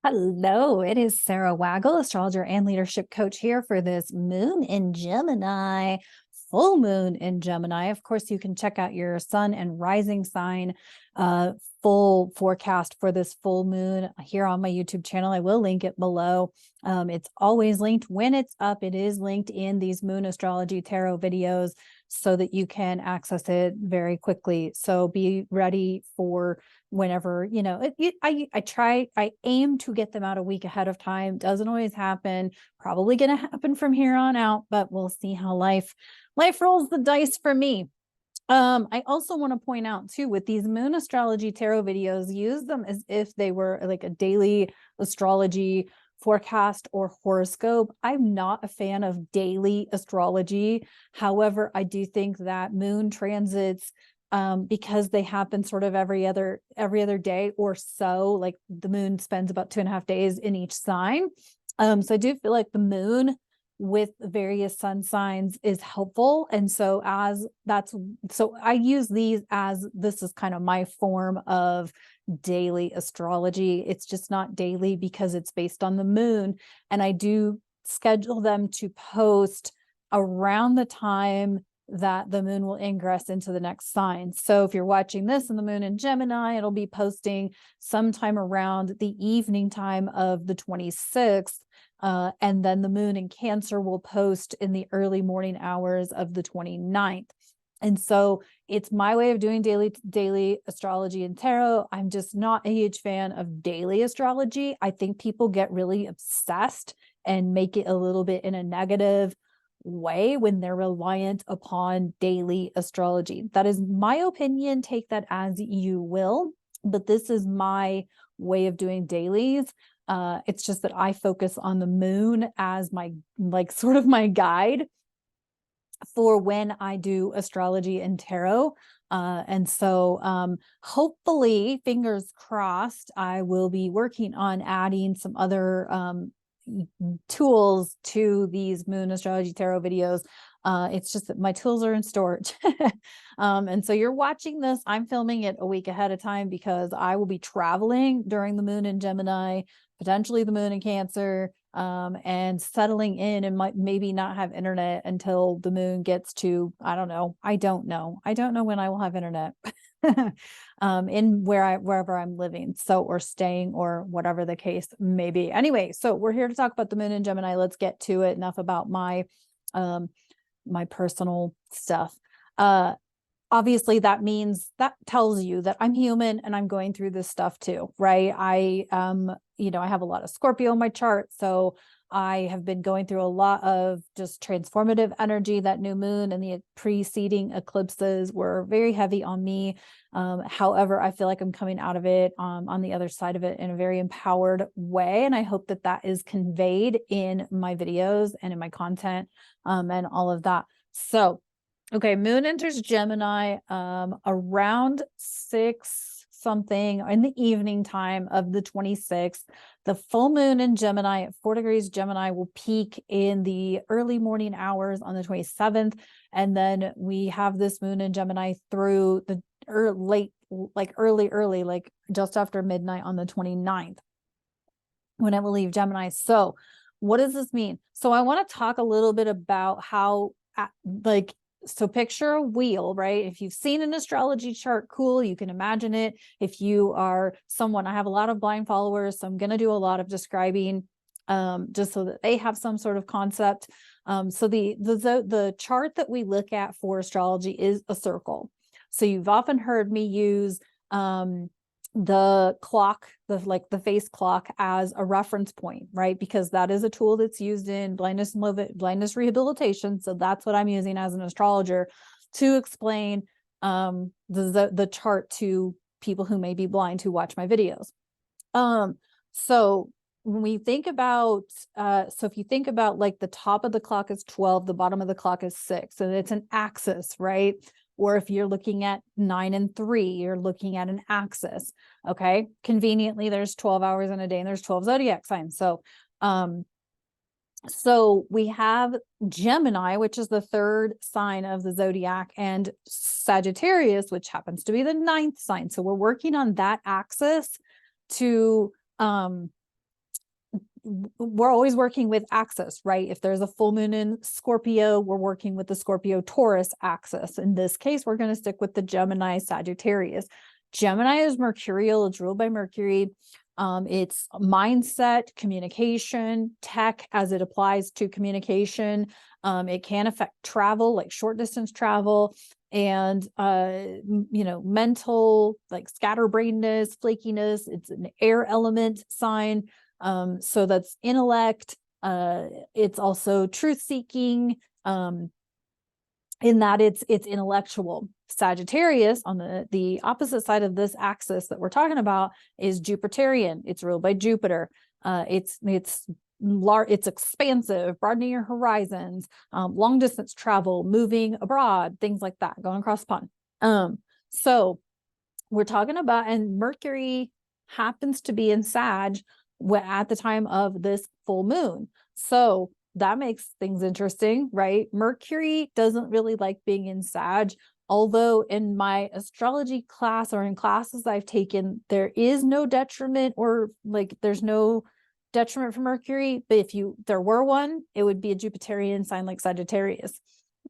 Hello, it is Sarah Waggle, astrologer and leadership coach here for this moon in Gemini, full moon in Gemini. Of course, you can check out your sun and rising sign full forecast for this full moon here on my YouTube channel. I will link it below. It's always linked when it's up. It is linked in these Moon Astrology Tarot videos so that you can access it very quickly. So be ready for whenever, I aim to get them out a week ahead of time. Doesn't always happen, probably going to happen from here on out, but we'll see how life rolls the dice for me. I also want to point out too, with these Moon Astrology Tarot videos, use them as if they were like a daily astrology forecast or horoscope. I'm not a fan of daily astrology. However, I do think that moon transits, because they happen sort of every other day or so, like the moon spends about 2.5 days in each sign. So I do feel like the moon with various sun signs is helpful. And so I use these as this is kind of my form of daily astrology. It's just not daily because it's based on the moon. And I do schedule them to post around the time that the moon will ingress into the next sign. So if you're watching this in the moon in Gemini, it'll be posting sometime around the evening time of the 26th. And then the moon in Cancer will post in the early morning hours of the 29th. And so it's my way of doing daily astrology and tarot. I'm just not a huge fan of daily astrology. I think people get really obsessed and make it a little bit in a negative way when they're reliant upon daily astrology. That is my opinion. Take that as you will, but this is my way of doing dailies. It's just that I focus on the moon as my, like, sort of my guide for when I do astrology and tarot. And so hopefully, fingers crossed, I will be working on adding some other tools to these Moon Astrology Tarot videos. It's just that my tools are in storage. And so you're watching this. I'm filming it a week ahead of time because I will be traveling during the moon in Gemini, potentially the moon in Cancer, and settling in and might maybe not have internet until the moon gets to, I don't know when I will have internet. In wherever I'm living, so, or staying, or whatever the case may be. Anyway, so we're here to talk about the moon in Gemini. Let's get to it. Enough about my my personal stuff. Obviously that tells you that I'm human and I'm going through this stuff too, right? I have a lot of Scorpio in my chart, so I have been going through a lot of just transformative energy. That new moon and the preceding eclipses were very heavy on me. However, I feel like I'm coming out of it on the other side of it in a very empowered way. And I hope that that is conveyed in my videos and in my content and all of that. So, okay, moon enters Gemini around 6 something in the evening time of the 26th. The full moon in Gemini at 4 degrees Gemini will peak in the early morning hours on the 27th. And then we have this moon in Gemini through the early, like just after midnight on the 29th, when it will leave Gemini. So what does this mean? So I want to talk a little bit about how, so picture a wheel, right? If you've seen an astrology chart, cool, you can imagine it. If you are someone, I have a lot of blind followers, so I'm going to do a lot of describing just so that they have some sort of concept. So the chart that we look at for astrology is a circle. So you've often heard me use the clock, the face clock, as a reference point, right? Because that is a tool that's used in blindness rehabilitation. So that's what I'm using as an astrologer to explain the chart to people who may be blind who watch my videos. So when we think about, so if you think about, like, the top of the clock is 12, the bottom of the clock is 6, and it's an axis, right? Or if you're looking at 9 and 3, you're looking at an axis. Okay. Conveniently, there's 12 hours in a day and there's 12 zodiac signs. So, so we have Gemini, which is the 3rd sign of the zodiac, and Sagittarius, which happens to be the 9th sign. So we're working on that axis to we're always working with axis, right? If there's a full moon in Scorpio, we're working with the Scorpio Taurus axis. In this case, we're going to stick with the Gemini Sagittarius. Gemini is mercurial. It's ruled by Mercury. It's mindset, communication, tech as it applies to communication. It can affect travel, like short distance travel, and mental, like scatterbrainedness, flakiness. It's an air element sign. So that's intellect. It's also truth seeking. In that it's intellectual. Sagittarius, on the opposite side of this axis that we're talking about, is Jupiterian. It's ruled by Jupiter. It's expansive, broadening your horizons, long distance travel, moving abroad, things like that, going across the pond. So we're talking about, and Mercury happens to be in Sag at the time of this full moon. So that makes things interesting, right? Mercury doesn't really like being in Sag, although in my astrology class or in classes I've taken, there is no detriment, or like there's no detriment for Mercury. But if there were one, it would be a Jupiterian sign like Sagittarius.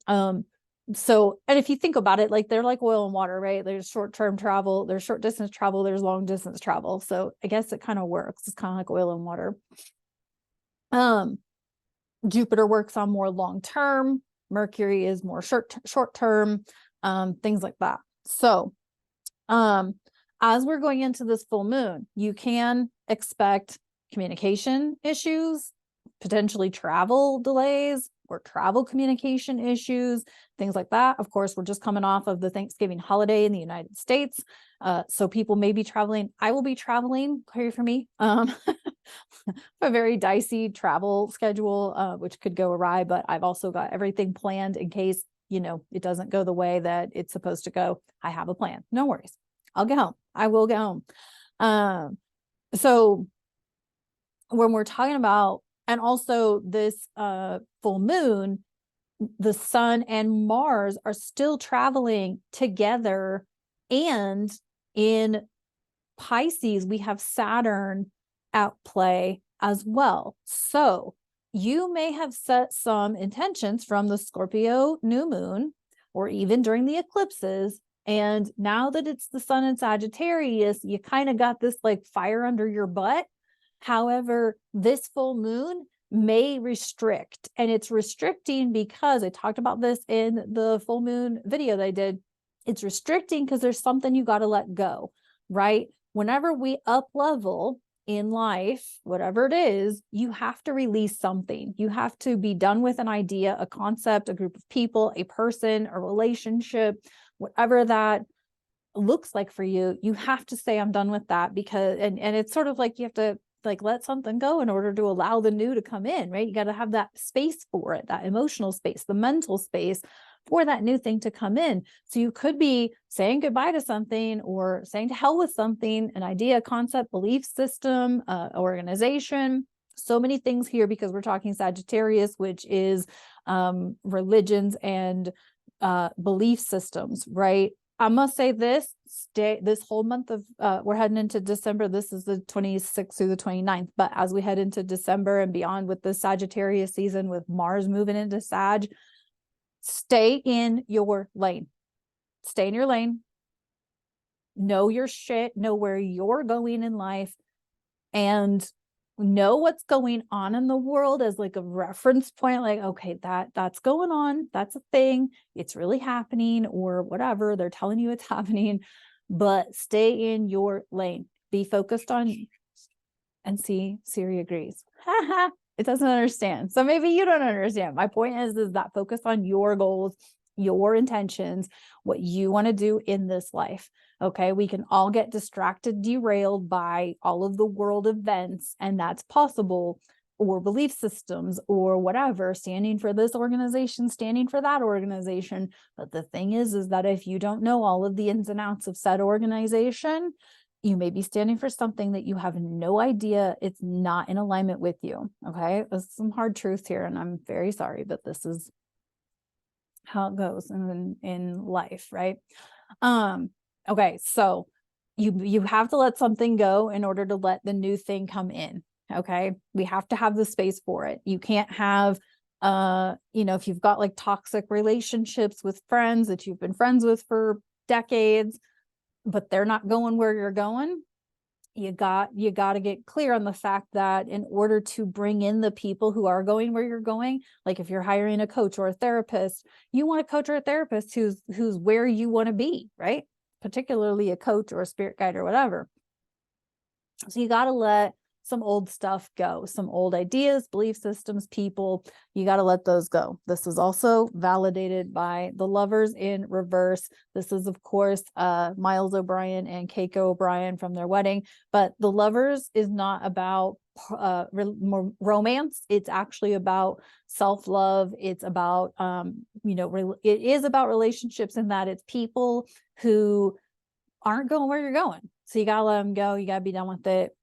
So, and if you think about it, like they're like oil and water, right? There's short-term travel, there's short distance travel, there's long distance travel. So I guess it kind of works. It's kind of like oil and water. Jupiter works on more long-term. Mercury is more short-term, things like that. So, as we're going into this full moon, you can expect communication issues, potentially travel delays or travel communication issues, things like that. Of course, we're just coming off of the Thanksgiving holiday in the United States. So people may be traveling. I will be traveling, pray for me. A very dicey travel schedule, which could go awry, but I've also got everything planned in case, it doesn't go the way that it's supposed to go. I have a plan. No worries. I'll get home. I will get home. So when we're talking about, and also this full moon, the sun and Mars are still traveling together. And in Pisces, we have Saturn at play as well. So you may have set some intentions from the Scorpio new moon, or even during the eclipses. And now that it's the sun in Sagittarius, you kind of got this like fire under your butt. However, this full moon may restrict, and it's restricting because I talked about this in the full moon video that I did. It's restricting because there's something you got to let go, right? Whenever we up level in life, whatever it is, you have to release something. You have to be done with an idea, a concept, a group of people, a person, a relationship, whatever that looks like for you. You have to say, I'm done with that, because, and it's sort of like you have to like let something go in order to allow the new to come in, right? You got to have that space for it, that emotional space, the mental space for that new thing to come in. So you could be saying goodbye to something, or saying to hell with something, an idea, concept, belief system, organization, so many things here, because we're talking Sagittarius, which is religions and belief systems, right? I must say this whole month of, we're heading into December. This is the 26th through the 29th. But as we head into December and beyond with the Sagittarius season, with Mars moving into Sag, stay in your lane. Stay in your lane. Know your shit. Know where you're going in life. And know what's going on in the world as like a reference point, like, okay, that's going on, that's a thing, it's really happening, or whatever they're telling you it's happening. But stay in your lane, be focused on, and see, Siri agrees. It doesn't understand, so maybe you don't understand. My point is that focus on your goals, your intentions, what you want to do in this life. Okay, we can all get distracted, derailed by all of the world events, and that's possible, or belief systems, or whatever, standing for this organization, standing for that organization. But the thing is that if you don't know all of the ins and outs of said organization, you may be standing for something that you have no idea, it's not in alignment with you. Okay, there's some hard truths here, and I'm very sorry, but this is how it goes in life, right? Okay, so you have to let something go in order to let the new thing come in. Okay. We have to have the space for it. You can't have, if you've got like toxic relationships with friends that you've been friends with for decades, but they're not going where you're going, you got to get clear on the fact that in order to bring in the people who are going where you're going, like if you're hiring a coach or a therapist, you want a coach or a therapist who's where you want to be, right? Particularly a coach or a spirit guide or whatever. So you got to let some old stuff go, some old ideas, belief systems, people, you got to let those go. This is also validated by the Lovers in reverse. This is, of course, Miles O'Brien and Keiko O'Brien from their wedding, but the Lovers is not about romance. It's actually about self-love. It's about, it is about relationships in that it's people who aren't going where you're going. So you got to let them go. You got to be done with it.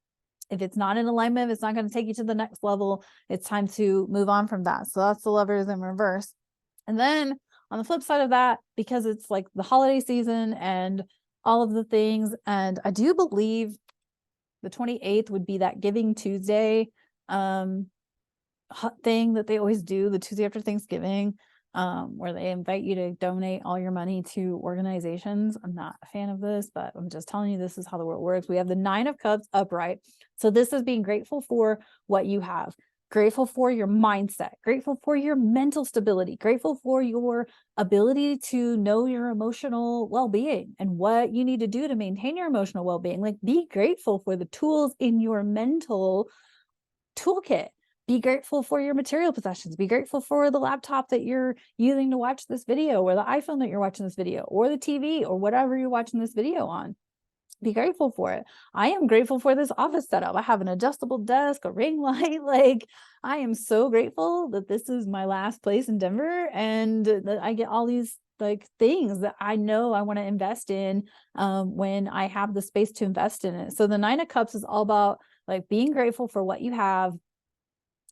If it's not in alignment, if it's not going to take you to the next level, it's time to move on from that. So that's the Lovers in reverse. And then on the flip side of that, because it's like the holiday season and all of the things, and I do believe the 28th would be that Giving Tuesday thing that they always do, the Tuesday after Thanksgiving, where they invite you to donate all your money to organizations. I'm not a fan of this, but I'm just telling you, this is how the world works. We have the 9 of Cups upright. So this is being grateful for what you have, grateful for your mindset, grateful for your mental stability, grateful for your ability to know your emotional well-being and what you need to do to maintain your emotional well-being. Like, be grateful for the tools in your mental toolkit. Be grateful for your material possessions. Be grateful for the laptop that you're using to watch this video, or the iPhone that you're watching this video, or the TV, or whatever you're watching this video on. Be grateful for it. I am grateful for this office setup. I have an adjustable desk, a ring light. Like, I am so grateful that this is my last place in Denver and that I get all these like things that I know I want to invest in when I have the space to invest in it. So the 9 of Cups is all about like being grateful for what you have,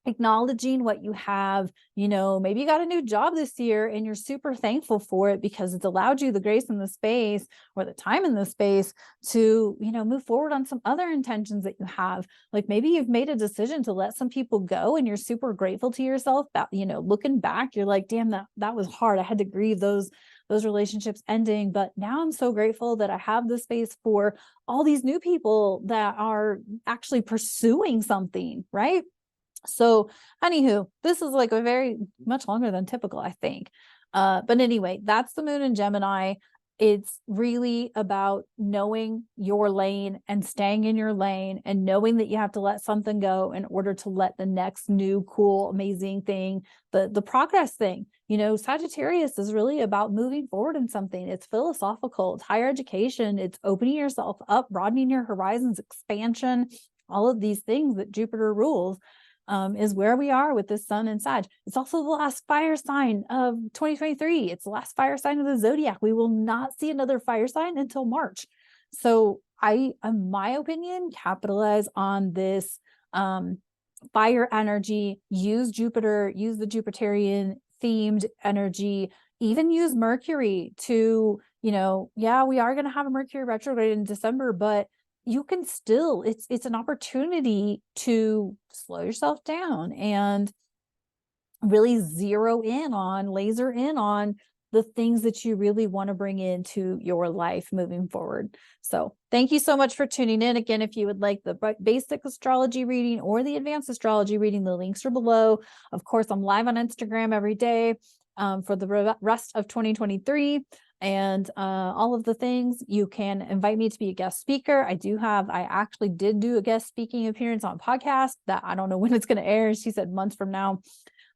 acknowledging what you have. Maybe you got a new job this year and you're super thankful for it because it's allowed you the grace and the space or the time in the space to, move forward on some other intentions that you have. Like, maybe you've made a decision to let some people go and you're super grateful to yourself about, looking back, you're like, damn, that was hard. I had to grieve those relationships ending, but now I'm so grateful that I have the space for all these new people that are actually pursuing something, right? So anywho, this is like a very much longer than typical, I think. But anyway, that's the Moon in Gemini. It's really about knowing your lane and staying in your lane and knowing that you have to let something go in order to let the next new, cool, amazing thing, the progress thing. Sagittarius is really about moving forward in something. It's philosophical, it's higher education, it's opening yourself up, broadening your horizons, expansion, all of these things that Jupiter rules. Is where we are with this Sun in Sag. It's also the last fire sign of 2023. It's the last fire sign of the zodiac. We will not see another fire sign until March. So I, in my opinion, capitalize on this fire energy, use Jupiter, use the Jupiterian themed energy, even use Mercury to, we are going to have a Mercury retrograde in December, but you can still, it's an opportunity to slow yourself down and really laser in on the things that you really want to bring into your life moving forward. So thank you so much for tuning in. Again, if you would like the basic astrology reading or the advanced astrology reading, the links are below. Of course, I'm live on Instagram every day for the rest of 2023. And all of the things. You can invite me to be a guest speaker. I actually did do a guest speaking appearance on a podcast that I don't know when it's going to air. She said months from now.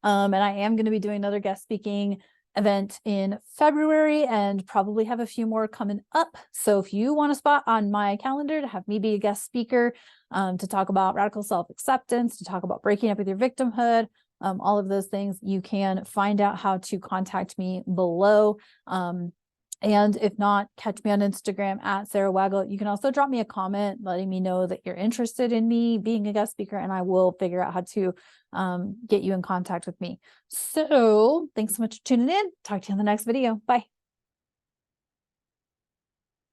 And I am going to be doing another guest speaking event in February and probably have a few more coming up. So if you want a spot on my calendar to have me be a guest speaker to talk about radical self-acceptance, to talk about breaking up with your victimhood, all of those things, you can find out how to contact me below. And if not, catch me on Instagram at Sarah Waggle. You can also drop me a comment letting me know that you're interested in me being a guest speaker, and I will figure out how to get you in contact with me. So thanks so much for tuning in. Talk to you in the next video. Bye.